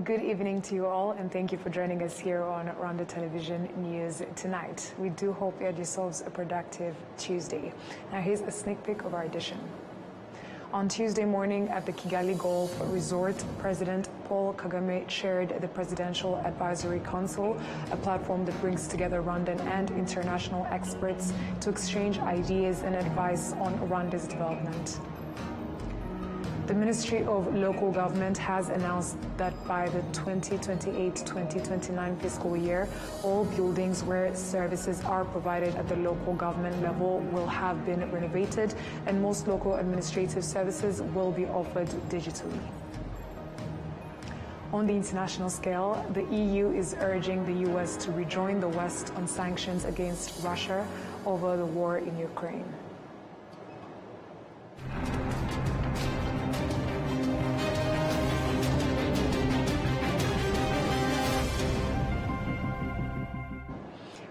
Good evening to you all, and thank you for joining us here on Rwanda Television News tonight. We do hope you had yourselves a productive Tuesday. Now here's a sneak peek of our edition. On Tuesday morning at the Kigali Golf Resort, President Paul Kagame chaired the Presidential Advisory Council, a platform that brings together Rwandan and international experts to exchange ideas and advice on Rwanda's development. The Ministry of Local Government has announced that by the 2028-2029 fiscal year, all buildings where services are provided at the local government level will have been renovated, and most local administrative services will be offered digitally. On the international scale, the EU is urging the US to rejoin the West on sanctions against Russia over the war in Ukraine.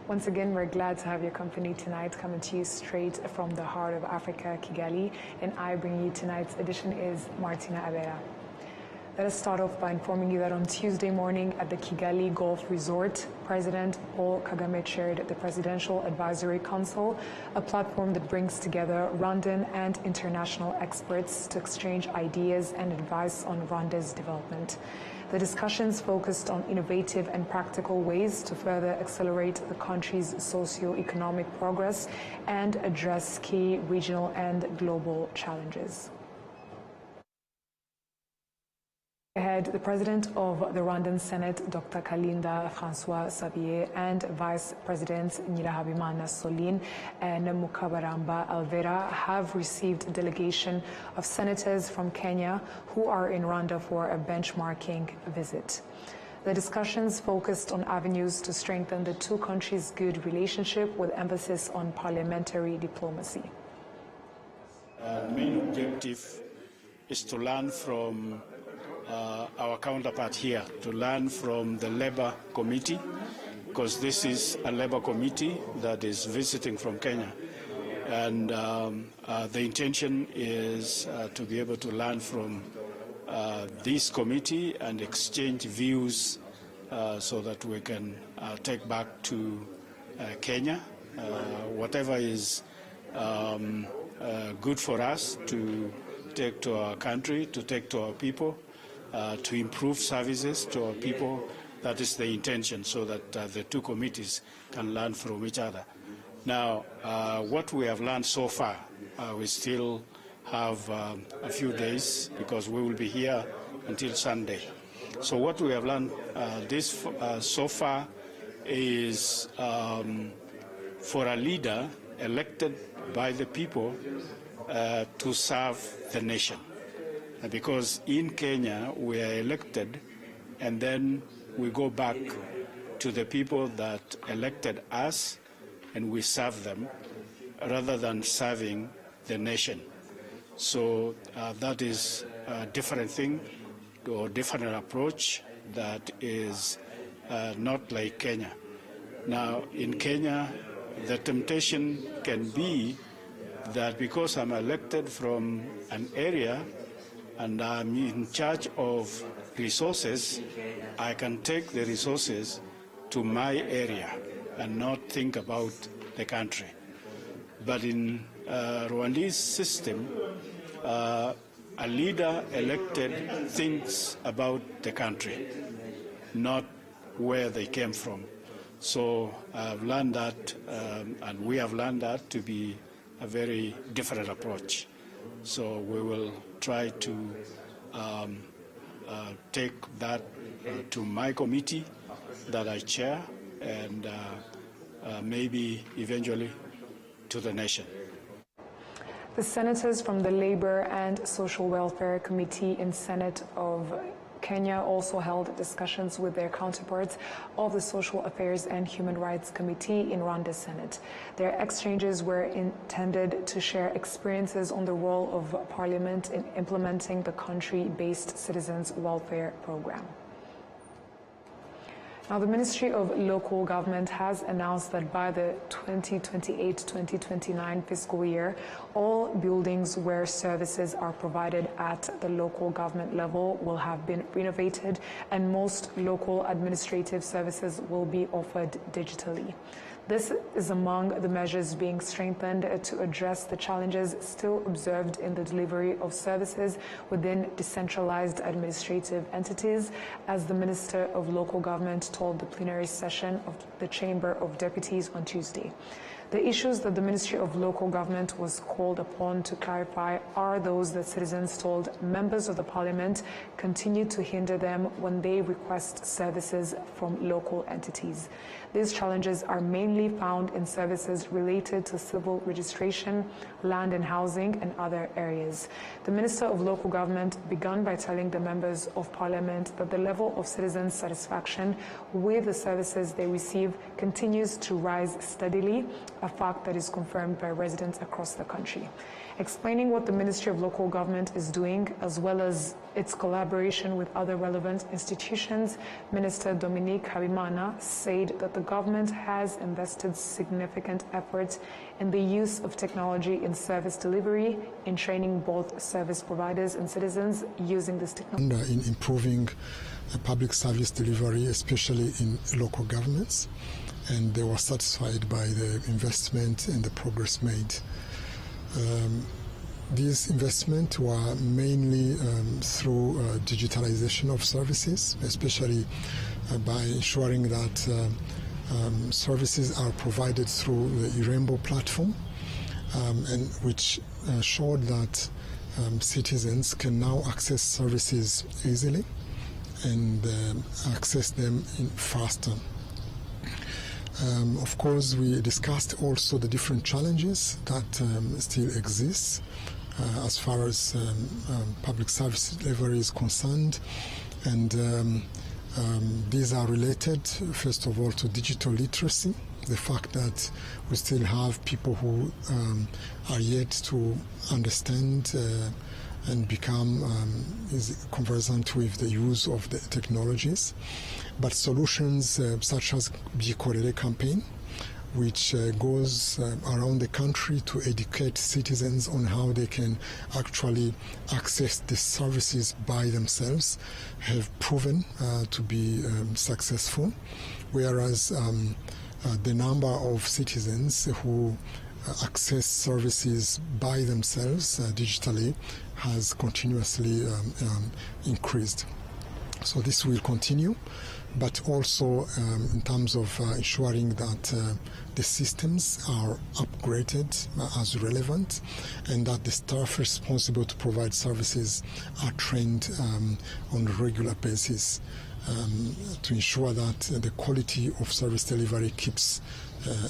Once again, we're glad to have your company tonight, coming to you straight from the heart of Africa, Kigali, and I bring you tonight's edition is Martina Abera. Let us start off by informing you that on Tuesday morning at the Kigali Golf Resort, President Paul Kagame chaired the Presidential Advisory Council, a platform that brings together Rwandan and international experts to exchange ideas and advice on Rwanda's development. The discussions focused on innovative and practical ways to further accelerate the country's socio-economic progress and address key regional and global challenges. Ahead, the President of the Rwandan Senate, Dr. Kalinda François Xavier, and Vice President Nyirahabimana Soline and Mukabaramba Alvera have received a delegation of senators from Kenya who are in Rwanda for a benchmarking visit. The discussions focused on avenues to strengthen the two countries' good relationship with emphasis on parliamentary diplomacy. The main objective is to learn from our counterpart here, to learn from the Labour Committee, because this is a Labour Committee that is visiting from Kenya. And the intention is to be able to learn from this committee and exchange views so that we can take back to Kenya whatever is good for us to take to our country, to take to our people, to improve services to our people. That is the intention, so that the two committees can learn from each other. Now, what we have learned so far, we still have a few days because we will be here until Sunday. So what we have learned so far is for a leader elected by the people to serve the nation. Because in Kenya, we are elected and then we go back to the people that elected us and we serve them rather than serving the nation. So that is a different thing or different approach that is not like Kenya. Now, in Kenya, the temptation can be that because I'm elected from an area and I'm in charge of resources, I can take the resources to my area and not think about the country. But in Rwandese system, a leader elected thinks about the country, not where they came from. So I've learned that, and we have learned that to be a very different approach. So we will try to take that to my committee that I chair, and maybe eventually to the nation. The senators from the Labour and Social Welfare Committee in Senate of Kenya also held discussions with their counterparts of the Social Affairs and Human Rights Committee in Rwanda's Senate. Their exchanges were intended to share experiences on the role of Parliament in implementing the country-based Citizens Welfare Program. Now, the Ministry of Local Government has announced that by the 2028-2029 fiscal year, all buildings where services are provided at the local government level will have been renovated, and most local administrative services will be offered digitally. This is among the measures being strengthened to address the challenges still observed in the delivery of services within decentralized administrative entities, as the Minister of Local Government told the plenary session of the Chamber of Deputies on Tuesday. The issues that the Ministry of Local Government was called upon to clarify are those that citizens told members of the Parliament continue to hinder them when they request services from local entities. These challenges are mainly found in services related to civil registration, land and housing, and other areas. The Minister of Local Government began by telling the members of Parliament that the level of citizens' satisfaction with the services they receive continues to rise steadily, a fact that is confirmed by residents across the country. Explaining what the Ministry of Local Government is doing, as well as its collaboration with other relevant institutions, Minister Dominique Habimana said that the government has invested significant efforts in the use of technology in service delivery, in training both service providers and citizens using this technology. In improving public service delivery, especially in local governments, and they were satisfied by the investment and the progress made. These investments were mainly through digitalization of services, especially by ensuring that services are provided through the Irembo platform, and which showed that citizens can now access services easily and access them faster. Of course, we discussed also the different challenges that still exist as far as public service delivery is concerned, and these are related, first of all, to digital literacy, the fact that we still have people who are yet to understand and become conversant with the use of the technologies. But solutions such as Bikorere campaign, which goes around the country to educate citizens on how they can actually access the services by themselves, have proven to be successful, whereas the number of citizens who access services by themselves digitally has continuously increased. So this will continue, but also in terms of ensuring that the systems are upgraded as relevant, and that the staff responsible to provide services are trained on a regular basis to ensure that the quality of service delivery keeps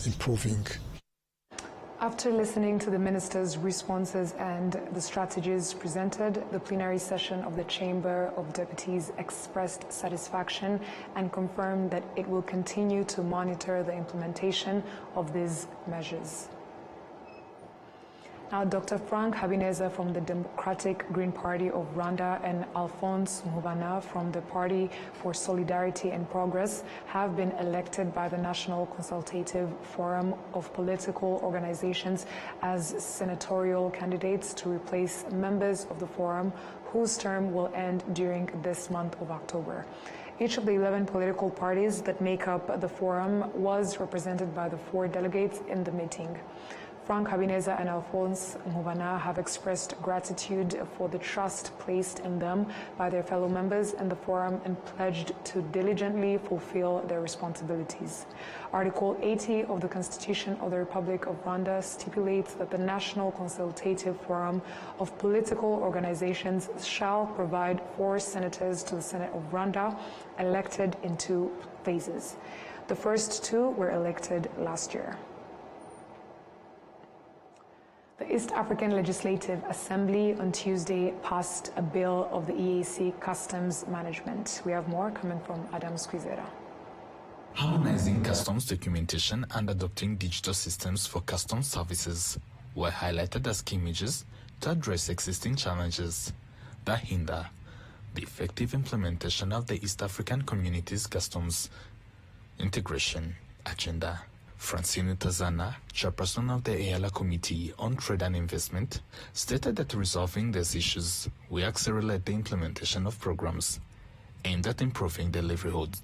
improving. After listening to the Minister's responses and the strategies presented, the plenary session of the Chamber of Deputies expressed satisfaction and confirmed that it will continue to monitor the implementation of these measures. Now, Dr. Frank Habineza from the Democratic Green Party of Rwanda and Alphonse Mubana from the Party for Solidarity and Progress have been elected by the National Consultative Forum of Political Organizations as senatorial candidates to replace members of the forum whose term will end during this month of October. Each of the 11 political parties that make up the forum was represented by the 4 delegates in the meeting. Frank Habineza and Alphonse Mubana have expressed gratitude for the trust placed in them by their fellow members in the forum and pledged to diligently fulfill their responsibilities. Article 80 of the Constitution of the Republic of Rwanda stipulates that the National Consultative Forum of Political Organizations shall provide 4 senators to the Senate of Rwanda, elected in 2 phases. The first 2 were elected last year. The East African Legislative Assembly on Tuesday passed a bill of the EAC Customs Management. We have more coming from Adam Squizera. Harmonizing customs documentation and adopting digital systems for customs services were highlighted as key measures to address existing challenges that hinder the effective implementation of the East African Community's customs integration agenda. Francine Tazana, chairperson of the EALA Committee on Trade and Investment, stated that resolving these issues will accelerate the implementation of programs aimed at improving the livelihood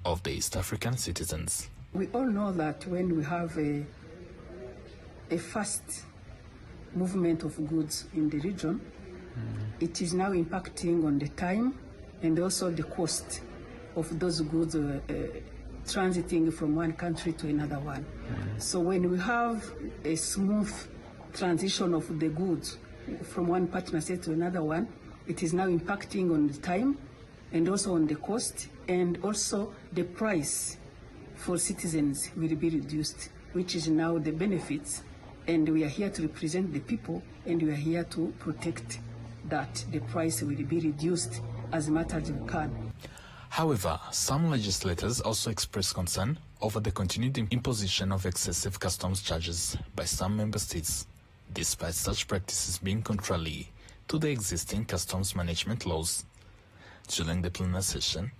of the East African citizens. We all know that when we have a fast movement of goods in the region, it is now impacting on the time and also the cost of those goods transiting from one country to another one. So when we have a smooth transition of the goods from one partner state to another one, it is now impacting on the time and also on the cost, and also the price for citizens will be reduced, which is now the benefits. And we are here to represent the people, and we are here to protect that the price will be reduced as much as we can. However, some legislators also expressed concern over the continued imposition of excessive customs charges by some member states, despite such practices being contrary to the existing customs management laws. During the plenary session,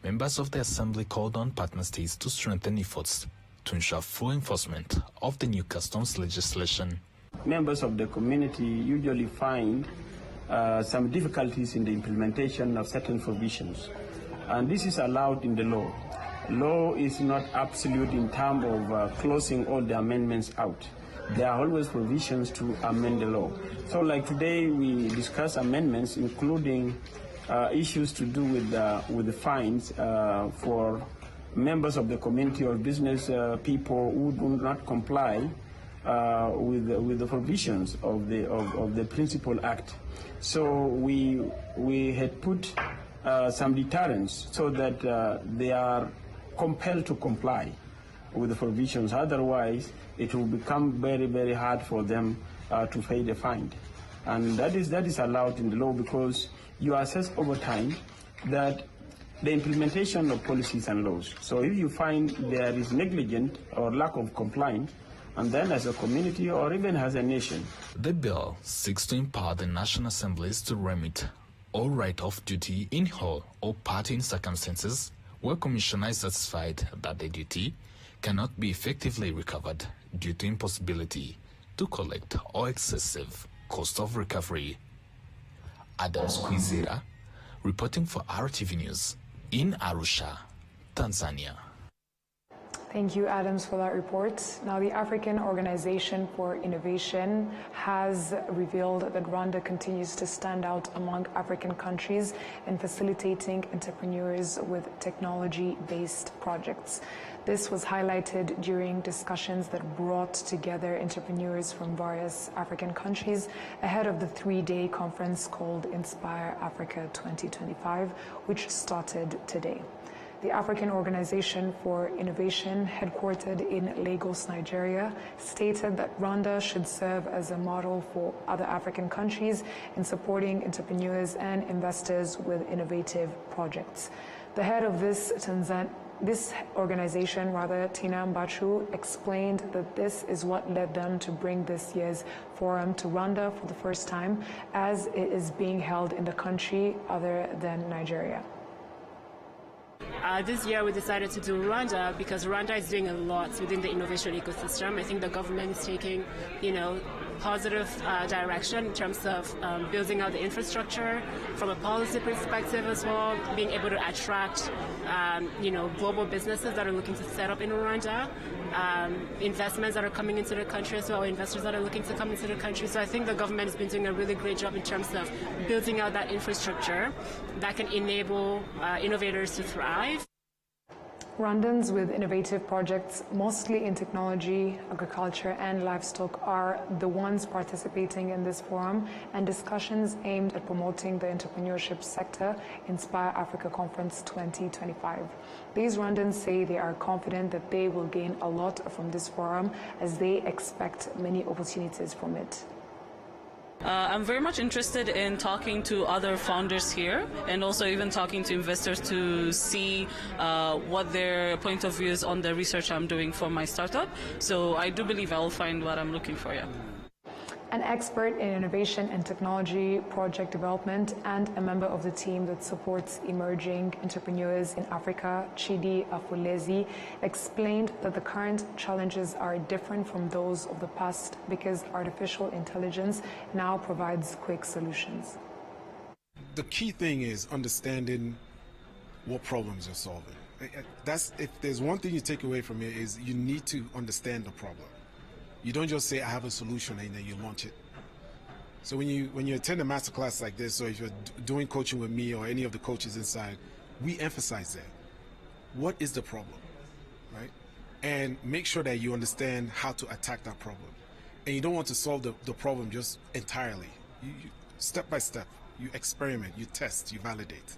members of the Assembly called on partner states to strengthen efforts to ensure full enforcement of the new customs legislation. Members of the community usually find some difficulties in the implementation of certain provisions. And this is allowed in the law. Law is not absolute in terms of closing all the amendments out. There are always provisions to amend the law. So like today we discuss amendments including issues to do with the fines for members of the community or business people who do not comply with the provisions of the Principal Act. So we had put some deterrents so that they are compelled to comply with the provisions. Otherwise, it will become very, very hard for them to pay the fine. And that is allowed in the law because you assess over time that the implementation of policies and laws. So if you find there is negligence or lack of compliance, and then as a community or even as a nation. The bill seeks to empower the national assemblies to remit all write-off duty in whole or part in circumstances where commissioner is satisfied that the duty cannot be effectively recovered due to impossibility to collect or excessive cost of recovery. Adams Kwizera, reporting for RTV News in Arusha, Tanzania. Thank you, Adams, for that report. Now, the African Organization for Innovation has revealed that Rwanda continues to stand out among African countries in facilitating entrepreneurs with technology-based projects. This was highlighted during discussions that brought together entrepreneurs from various African countries ahead of the three-day conference called Inspire Africa 2025, which started today. The African Organization for Innovation, headquartered in Lagos, Nigeria, stated that Rwanda should serve as a model for other African countries in supporting entrepreneurs and investors with innovative projects. The head of this organization, Tina Mbachu, explained that this is what led them to bring this year's forum to Rwanda for the first time, as it is being held in the country other than Nigeria. This year we decided to do Rwanda because Rwanda is doing a lot within the innovation ecosystem. I think the government is taking, positive direction in terms of building out the infrastructure from a policy perspective as well, being able to attract, global businesses that are looking to set up in Rwanda, investments that are coming into the country as well, investors that are looking to come into the country. So I think the government has been doing a really great job in terms of building out that infrastructure that can enable innovators to thrive. Rwandans with innovative projects, mostly in technology, agriculture, and livestock, are the ones participating in this forum and discussions aimed at promoting the entrepreneurship sector, Inspire Africa Conference 2025. These Rwandans say they are confident that they will gain a lot from this forum as they expect many opportunities from it. I'm very much interested in talking to other founders here and also even talking to investors to see what their point of view is on the research I'm doing for my startup. So I do believe I'll find what I'm looking for, yeah. An expert in innovation and technology project development and a member of the team that supports emerging entrepreneurs in Africa, Chidi Afulezi, explained that the current challenges are different from those of the past because artificial intelligence now provides quick solutions. The key thing is understanding what problems you're solving. That's, if there's one thing you take away from it, is you need to understand the problem. You don't just say, I have a solution, and then you launch it. So when you attend a masterclass like this, or if you're doing coaching with me or any of the coaches inside, we emphasize that. What is the problem, right? And make sure that you understand how to attack that problem. And you don't want to solve the problem just entirely. You step by step, you experiment, you test, you validate.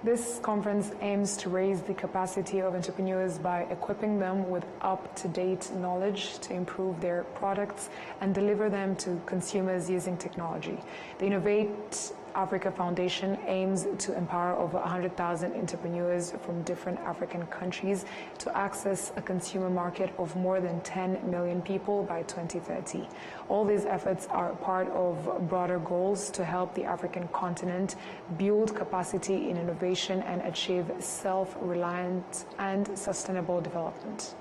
This conference aims to raise the capacity of entrepreneurs by equipping them with up-to-date knowledge to improve their products and deliver them to consumers using technology. The Innovate Africa Foundation aims to empower over 100,000 entrepreneurs from different African countries to access a consumer market of more than 10 million people by 2030. All these efforts are part of broader goals to help the African continent build capacity in innovation and achieve self-reliant and sustainable development.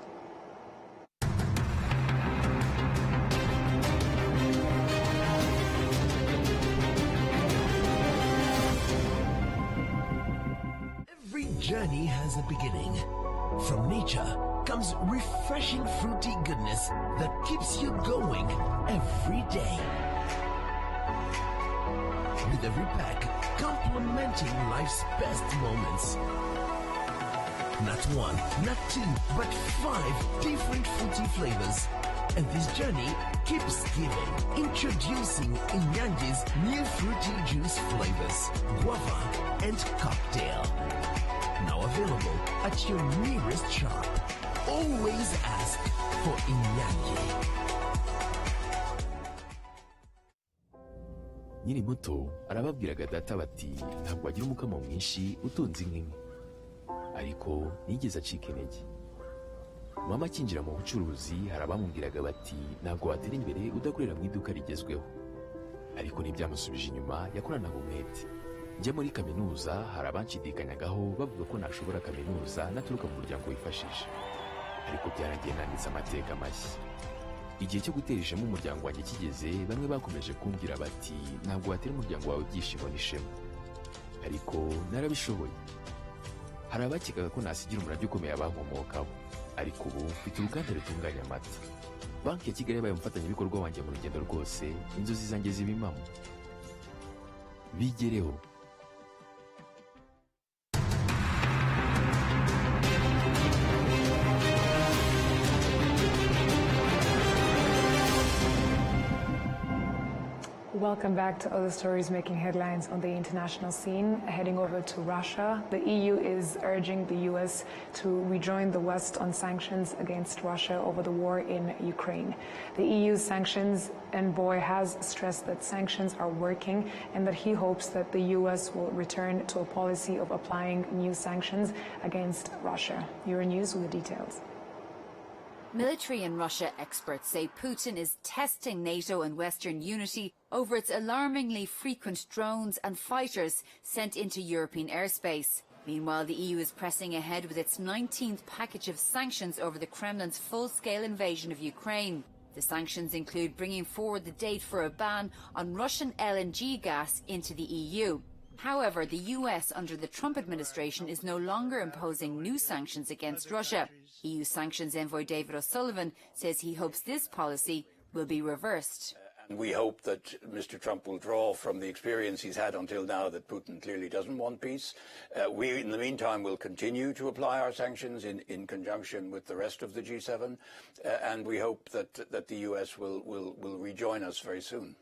Journey has a beginning. From nature comes refreshing fruity goodness that keeps you going every day. With every pack complementing life's best moments. Not one, not two, but 5 different fruity flavors. And this journey keeps giving. Introducing Inyanji's new fruity juice flavors, guava and cocktail. Now available at your nearest shop. Always ask for Inyanji. Nyiri muto arababwiraga data bati ntabwo agira umukamo mwinshi utunze inka, ariko nigeze acika intege. Mama akinjira mu bucuruzi harabamubwiraga bati ntabwo watera imbere udakorera mu iduka rigezweho, ariko ntibyamusubije inyuma, yakoranaga umwete. Njya muri kaminuza harabanshidikanyagaho bavuga ko nashobora kaminuza naturuka mu muryango wifashije, ariko byaragiye nanditse amateka mashya. Igihe cyo gutera ishema umuryango wanjye kigeze, bamwe bakomeje kumbwira bati ntabwo watera umuryango wawe ibyishimo n'ishema, ariko narabishoboye. Hari abakekaga ko nasigira umurage ukomeye abankomokaho, ariko ubu mfite uruganda rutunganya amata. Banki ya Kigali yabaye umufatanyabikorwa wanjye mu rugendo rwose, inzozi zanjye zibimamo. Bigereho. Welcome back to other stories making headlines on the international scene. Heading over to Russia, the EU is urging the US to rejoin the West on sanctions against Russia over the war in Ukraine. The EU's sanctions envoy has stressed that sanctions are working and that he hopes that the US will return to a policy of applying new sanctions against Russia. Euronews with the details. Military and Russia experts say Putin is testing NATO and Western unity over its alarmingly frequent drones and fighters sent into European airspace. Meanwhile, the EU is pressing ahead with its 19th package of sanctions over the Kremlin's full-scale invasion of Ukraine. The sanctions include bringing forward the date for a ban on Russian LNG gas into the EU. However, the US under the Trump administration is no longer imposing new sanctions against Russia. EU sanctions envoy David O'Sullivan says he hopes this policy will be reversed. We hope that Mr. Trump will draw from the experience he's had until now that Putin clearly doesn't want peace. We, in the meantime, will continue to apply our sanctions in conjunction with the rest of the G7, and we hope that the US will rejoin us very soon.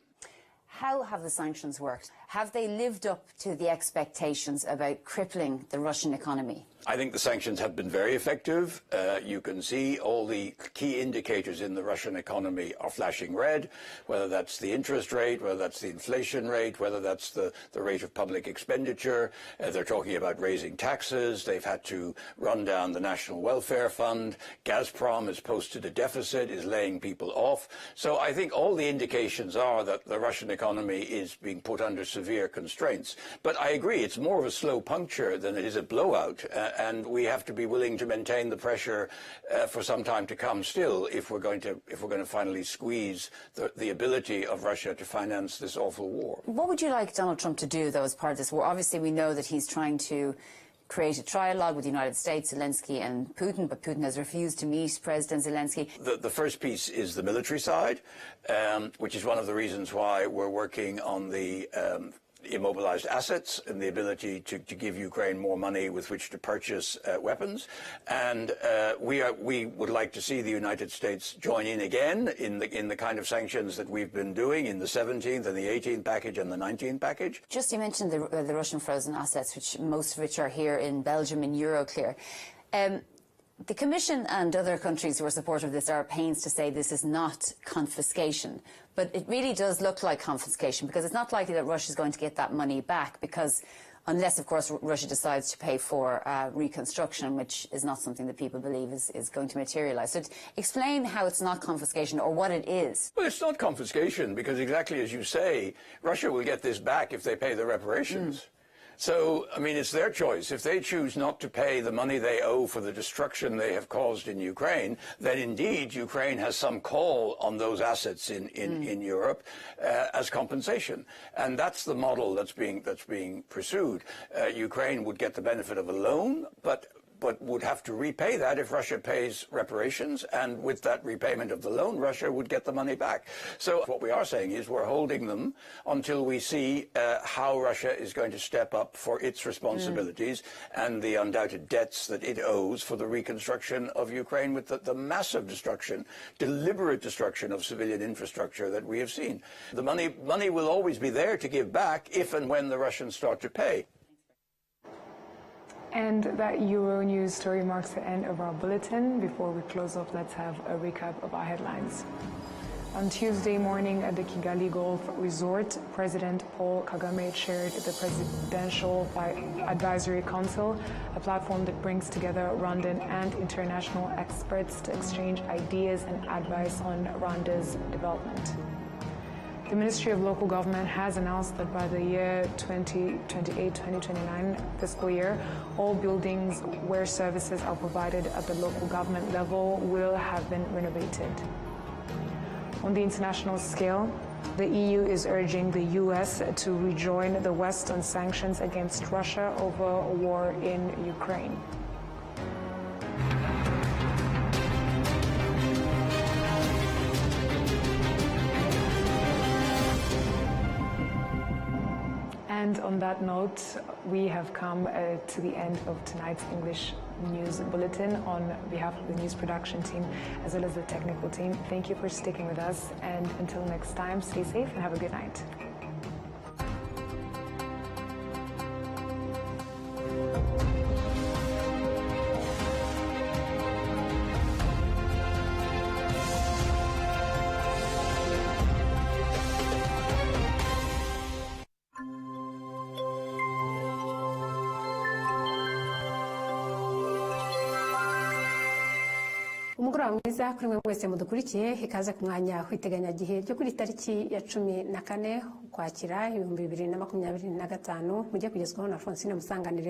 How have the sanctions worked? Have they lived up to the expectations about crippling the Russian economy? I think the sanctions have been very effective. You can see all the key indicators in the Russian economy are flashing red, whether that's the interest rate, whether that's the inflation rate, whether that's the rate of public expenditure. They're talking about raising taxes. They've had to run down the National Welfare Fund. Gazprom has posted a deficit, is laying people off. So I think all the indications are that the Russian economy is being put under severe constraints. But I agree, it's more of a slow puncture than it is a blowout. And we have to be willing to maintain the pressure for some time to come still if we're going to finally squeeze the ability of Russia to finance this awful war. What would you like Donald Trump to do, though, as part of this war? Obviously, we know that he's trying to create a trialogue with the United States, Zelensky and Putin, but Putin has refused to meet President Zelensky. The first piece is the military side, which is one of the reasons why we're working on the immobilized assets and the ability to give Ukraine more money with which to purchase weapons. And we would like to see the United States join in again in the kind of sanctions that we've been doing in the 17th and the 18th package and the 19th package. Just you mentioned the Russian frozen assets, which most of which are here in Belgium in Euroclear. The Commission and other countries who are supportive of this are at pains to say this is not confiscation. But it really does look like confiscation, because it's not likely that Russia is going to get that money back, because unless, of course, Russia decides to pay for reconstruction, which is not something that people believe is going to materialize. So explain how it's not confiscation, or what it is. Well, it's not confiscation, because exactly as you say, Russia will get this back if they pay the reparations. So, I mean, it's their choice. If they choose not to pay the money they owe for the destruction they have caused in Ukraine, then indeed Ukraine has some call on those assets in Europe as compensation. And that's the model that's being pursued. Ukraine would get the benefit of a loan, but would have to repay that if Russia pays reparations, and with that repayment of the loan, Russia would get the money back. So what we are saying is we're holding them until we see how Russia is going to step up for its responsibilities and the undoubted debts that it owes for the reconstruction of Ukraine, with the massive destruction, deliberate destruction of civilian infrastructure that we have seen. The money will always be there to give back if and when the Russians start to pay. And that Euronews story marks the end of our bulletin. Before we close off, let's have a recap of our headlines. On Tuesday morning at the Kigali Golf Resort, President Paul Kagame chaired the Presidential Advisory Council, a platform that brings together Rwandan and international experts to exchange ideas and advice on Rwanda's development. The Ministry of Local Government has announced that by the year 2028-2029 fiscal year, all buildings where services are provided at the local government level will have been renovated. On the international scale, the EU is urging the US to rejoin the West on sanctions against Russia over a war in Ukraine. And on that note, we have come to the end of tonight's English News Bulletin. On behalf of the news production team, as well as the technical team, thank you for sticking with us. And until next time, stay safe and have a good night. umugoroba mwiza kuri mwe mwese mudukurikiye, ikaze ku mwanya w'iteganyagihe ryo kuri tariki ya 14 Ukwakira 2025 mujye kugezwaho na Francine Musanganire.